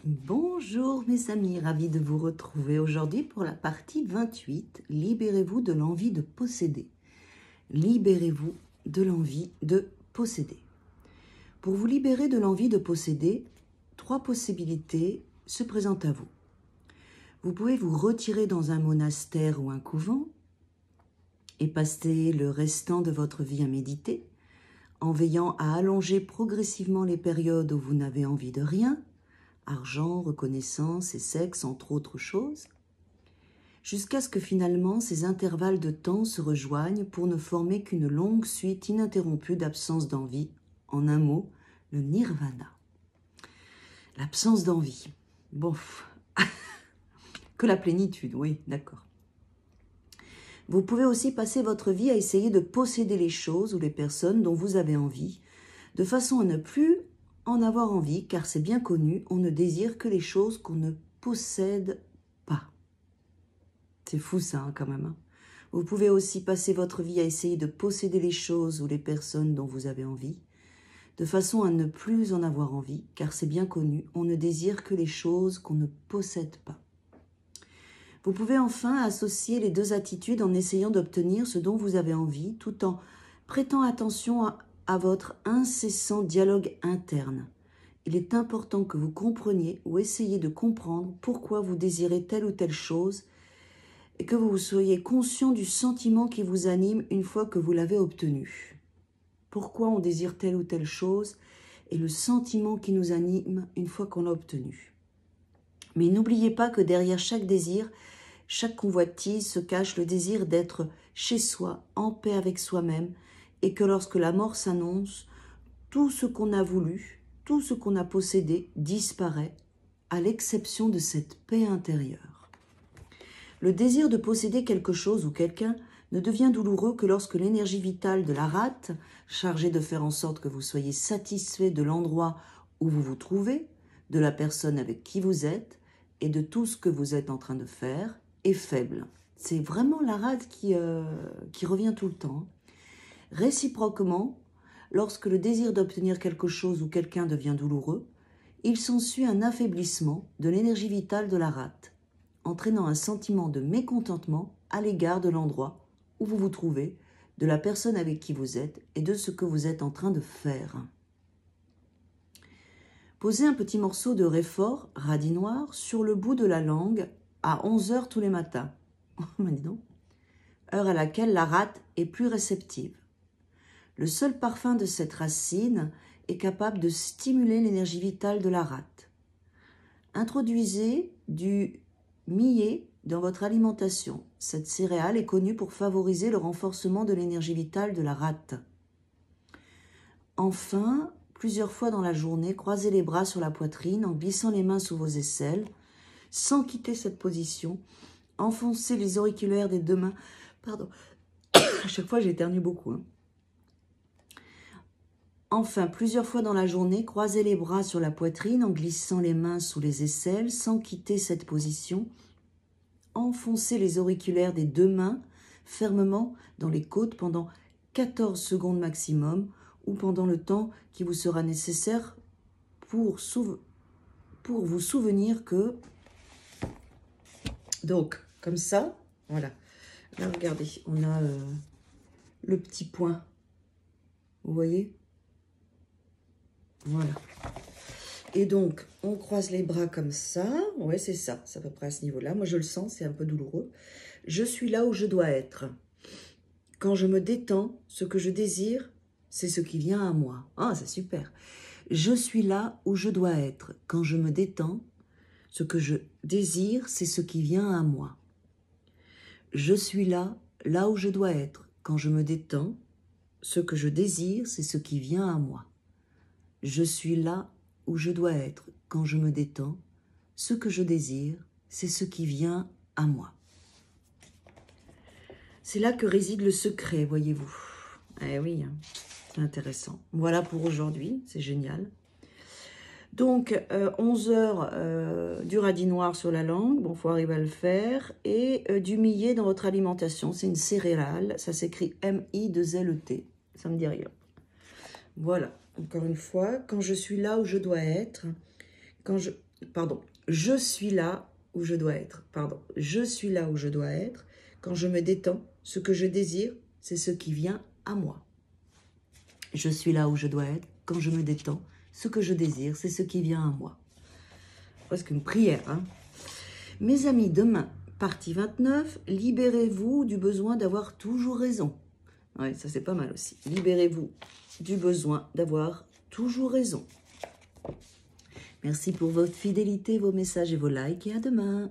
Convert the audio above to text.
Bonjour mes amis, ravi de vous retrouver aujourd'hui pour la partie 28. Libérez-vous de l'envie de posséder. Libérez-vous de l'envie de posséder. Pour vous libérer de l'envie de posséder, 3 possibilités se présentent à vous. Vous pouvez vous retirer dans un monastère ou un couvent et passer le restant de votre vie à méditer, en veillant à allonger progressivement les périodes où vous n'avez envie de rien, argent, reconnaissance et sexe, entre autres choses, jusqu'à ce que finalement ces intervalles de temps se rejoignent pour ne former qu'une longue suite ininterrompue d'absence d'envie, en un mot, le nirvana. L'absence d'envie. Bon, que la plénitude, oui, d'accord. Vous pouvez aussi passer votre vie à essayer de posséder les choses ou les personnes dont vous avez envie, de façon à ne plus en avoir envie, car c'est bien connu, on ne désire que les choses qu'on ne possède pas. C'est fou ça, hein, quand même. Hein. Vous pouvez aussi passer votre vie à essayer de posséder les choses ou les personnes dont vous avez envie, de façon à ne plus en avoir envie, car c'est bien connu, on ne désire que les choses qu'on ne possède pas. Vous pouvez enfin associer les 2 attitudes en essayant d'obtenir ce dont vous avez envie, tout en prêtant attention à votre incessant dialogue interne. Il est important que vous compreniez ou essayiez de comprendre pourquoi vous désirez telle ou telle chose et que vous soyez conscient du sentiment qui vous anime une fois que vous l'avez obtenu. Pourquoi on désire telle ou telle chose et le sentiment qui nous anime une fois qu'on l'a obtenu. Mais n'oubliez pas que derrière chaque désir, chaque convoitise se cache le désir d'être chez soi, en paix avec soi-même, et que lorsque la mort s'annonce, tout ce qu'on a voulu, tout ce qu'on a possédé disparaît, à l'exception de cette paix intérieure. Le désir de posséder quelque chose ou quelqu'un ne devient douloureux que lorsque l'énergie vitale de la rate, chargée de faire en sorte que vous soyez satisfait de l'endroit où vous vous trouvez, de la personne avec qui vous êtes et de tout ce que vous êtes en train de faire, est faible. C'est vraiment la rate qui revient tout le temps. Réciproquement, lorsque le désir d'obtenir quelque chose ou quelqu'un devient douloureux, il s'ensuit un affaiblissement de l'énergie vitale de la rate, entraînant un sentiment de mécontentement à l'égard de l'endroit où vous vous trouvez, de la personne avec qui vous êtes et de ce que vous êtes en train de faire. Posez un petit morceau de réfort, radis noir, sur le bout de la langue à 11 h tous les matins. Dis donc. Heure à laquelle la rate est plus réceptive. Le seul parfum de cette racine est capable de stimuler l'énergie vitale de la rate. Introduisez du millet dans votre alimentation. Cette céréale est connue pour favoriser le renforcement de l'énergie vitale de la rate. Enfin, plusieurs fois dans la journée, croisez les bras sur la poitrine en glissant les mains sous vos aisselles. Sans quitter cette position, enfoncez les auriculaires des 2 mains. Pardon, à chaque fois j'éternue beaucoup. Hein. Enfin, plusieurs fois dans la journée, croisez les bras sur la poitrine en glissant les mains sous les aisselles, sans quitter cette position. Enfoncez les auriculaires des 2 mains fermement dans les côtes pendant 14 secondes maximum ou pendant le temps qui vous sera nécessaire pour vous souvenir que... Donc, comme ça, voilà. Là, regardez, on a le petit point. Vous voyez ? Voilà. Et donc, on croise les bras comme ça. Ouais, c'est ça. C'est à peu près à ce niveau-là. Moi, je le sens, c'est un peu douloureux. Je suis là où je dois être. Quand je me détends, ce que je désire, c'est ce qui vient à moi. Ah, c'est super. Je suis là où je dois être. Quand je me détends, ce que je désire, c'est ce qui vient à moi. Je suis là où je dois être. Quand je me détends, ce que je désire, c'est ce qui vient à moi. Je suis là où je dois être. Quand je me détends, ce que je désire, c'est ce qui vient à moi. C'est là que réside le secret, voyez-vous. Eh oui, hein, c'est intéressant. Voilà pour aujourd'hui, c'est génial. Donc, 11 heures du radis noir sur la langue, bon, il faut arriver à le faire, et du millet dans votre alimentation, c'est une céréale, ça s'écrit M-I-2-L-E-T, ça me dit rien. Voilà, encore une fois, quand je suis là où je dois être, quand pardon, je suis là où je dois être. Pardon, je suis là où je dois être. Quand je me détends, ce que je désire, c'est ce qui vient à moi. Je suis là où je dois être. Quand je me détends, ce que je désire, c'est ce qui vient à moi. Presque une prière, hein. Mes amis, demain, partie 29, libérez-vous du besoin d'avoir toujours raison. Oui, ça c'est pas mal aussi. Libérez-vous du besoin d'avoir toujours raison. Merci pour votre fidélité, vos messages et vos likes et à demain.